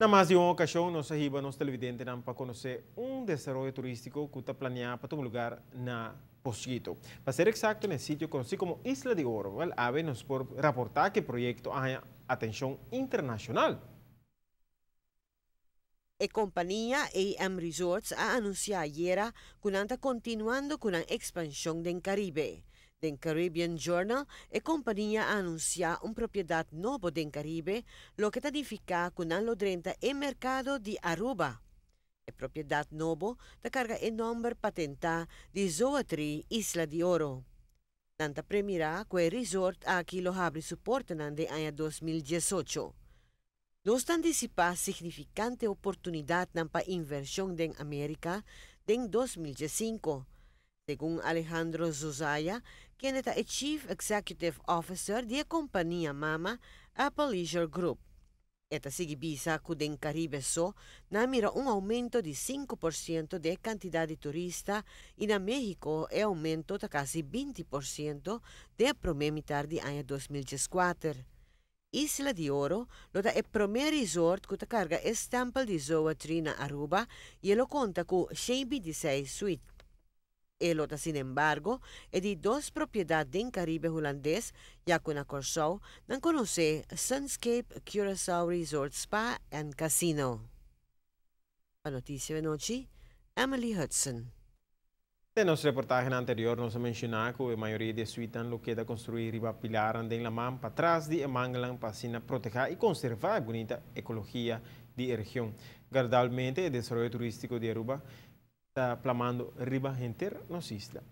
Na mais de uma ocasião, nós arriba nos televidentes para conhecer desenvolvimento turístico que está planeado para um lugar na Posquito. Para ser exato, no sítio conhecido como Isla de Oro, ave nos por reportar que o projeto ganha atenção internacional. A companhia AM Resorts a anunciado ayer que está continuando con la expansión del Caribe. Den Caribbean Journal, a companhia anuncia propriedad novo del Caribe, lo que significa que lo drenta el mercado de Aruba. A propriedad novo da carga el nombre patenta de Zoatri Isla de Oro. Tanta premira que el resort aquí lo abre soporte de año 2018. Nos anticipa significante oportunidad para inversión en América en 2005, según Alejandro Zozaya, quien es el Chief Executive Officer de la compañía mama Apple Leisure Group. Esta significa que en Caribe mira aumento de 5% de cantidad de turistas y en México el aumento de casi 20% de primer mitad de año 2014. Isla de Oro lo da el primer resort que carga estampa de Zoatri na Aruba y lo conta con 16 suites. El otro, sin embargo, es de dos propiedades en Caribe holandés, ya que na Curaçao no conoce Sunscape Curaçao Resort Spa and Casino. Para Noticia de Noche, Emily Hudson. En nosso reportagem anterior, nós mencionamos que a maioria de suítes lo queda construir riba pilar andem la man para trás de mangalan para assim proteger e conservar a bonita ecologia da região. Gradualmente, o desenvolvimento turístico de Aruba está plamando riba inteira nos isla.